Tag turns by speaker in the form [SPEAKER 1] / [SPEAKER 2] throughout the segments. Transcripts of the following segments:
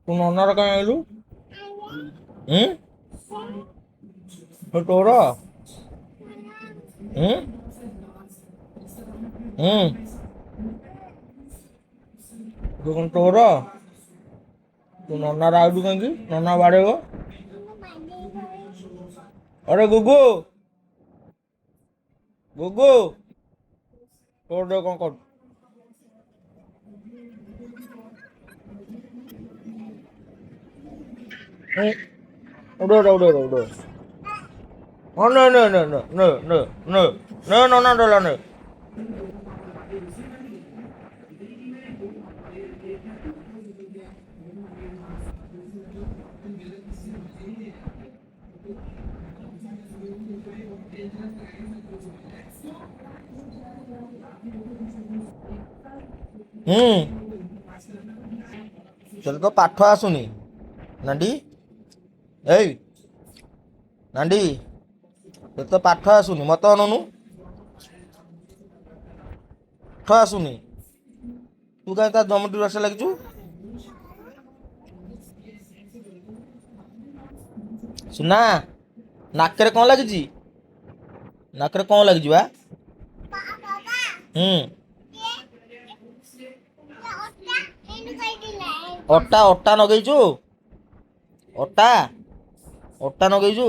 [SPEAKER 1] ତୁ ନନାର କାଇଁ ଆଇଲୁ? ହୁଁ ତୋର ହୁଁ ହୁଁ ତୁ କଣ ତୋର? ତୁ ନନାର ଆଇଲୁ କାହିଁକି? ନନା ବାଡେଇବ। अरे गुगु गुगु तोड़ दे कौन कर उड़ो उड़ो उड़ो उड़ो oh no no no no no no no no no no no no चल तो पाठ आसुनी नांडी ए नांडी चल तो पाठ आसुनी मत अनुनु पाठ आसुनी तू कहीं ता जमटी रस लगिचु सुना नाकरे कौन लगी नाकरे कौन लगी बा अट्टा अट्टा नगेचु अट्टा अट्टा नगेचु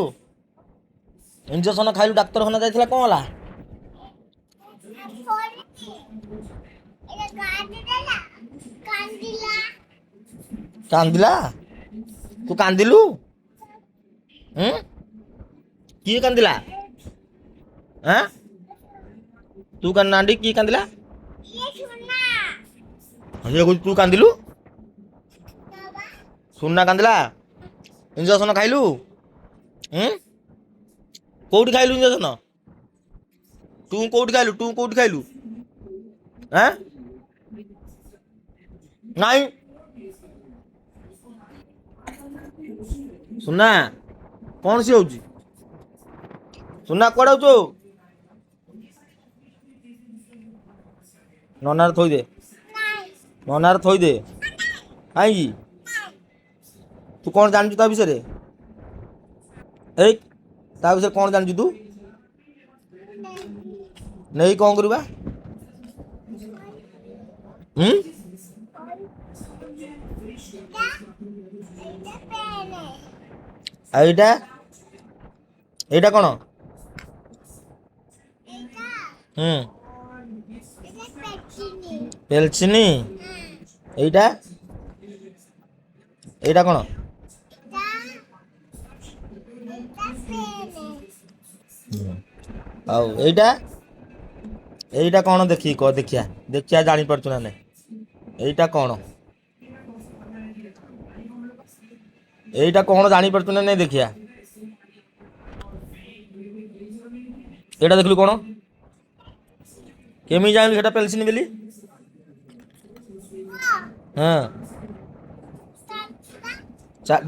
[SPEAKER 1] इंजेक्शन खाइलु डाक्टर खाना जाइथिला कौन होला कांदिला तू कांदिलु किए कांदिला हाँ तू कान नांडी किए कांदिला ये कुछ तू कांदिलु सुनना कांदिला इंजेक्शन खाइलु कोउठी खाइलु इंजेक्शन तू कोउठी खाइलु हैं नहीं सुना कौन सी होची सुना कोड़ा होचो ननार थोई दे ननार थोई दे आई तू कौन जानजु ता विषय रे ए ता विषय कौन जानजु तू नहीं कौन करबा এইটা এইটা কোন পেলচিনি এইটা এইটা কোন ଆଉ এইটা এইটা কোন দেখি ক ଦେଖିଆ ଦେଖିଆ ଜାଣି ପାରୁଛୁ ନା ନାଇଁ এইটা কোন এইটা কোন জানি পারছু না নাই দেখিয়া এটা দেখলু কোন কেমি জানিলু সেটা পেলছিনি বলি হ্যাঁ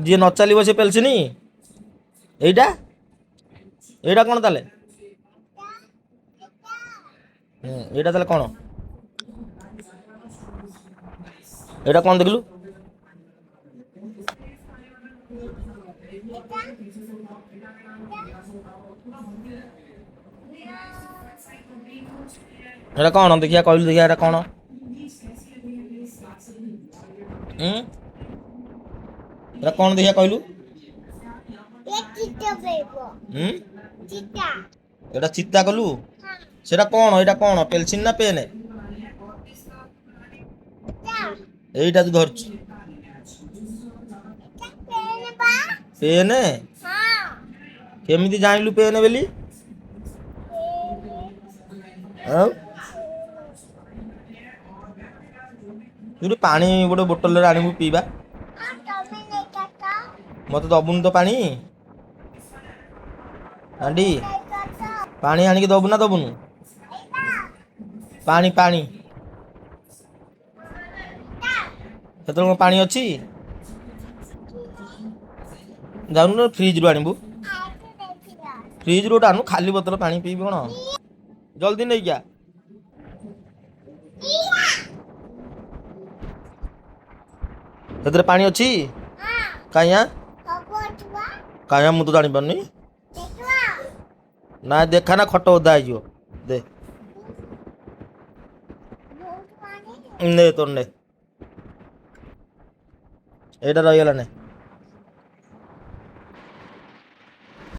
[SPEAKER 1] যে ন চালিব সে পেলছিনি এইটা এইটা কোন তাহলে এইটা তাহলে কোন এটা কোন দেখলু এটা কোন দেখিয়া কইলু দেখিয়া এটা কোন এটা কোন দেখিয়া কইলু এটা চিত্তা কলু সেটা কোন এটা কোন পেলছিন না পেনে এইটা তুই ধরছু পেনে কেমিতি জানিলু পেনে বলি तू पानी गोटे बोतल आनबू पीवा मत दबुन तो पानी आंटी पानी आनिक दबु ना दबुनु पानी पानी सेतल पानी अच्छी जाऊन फ्रिज रू आनबू फ्रिज रू आनु खाली बोतल पानी पीबी कौन जल्दी नहीं क्या ସେଥିରେ ପାଣି ଅଛି କାହିଁଆ କାହିଁଆ ମୁଁ ତ ଜାଣିପାରୁନି। ନା ଦେଖା ନା ଖଟ ଓଦା ହେଇଯିବ। ଦେ ନେ ତୋର ନେ ଏଇଟା ରହିଗଲା ନେ।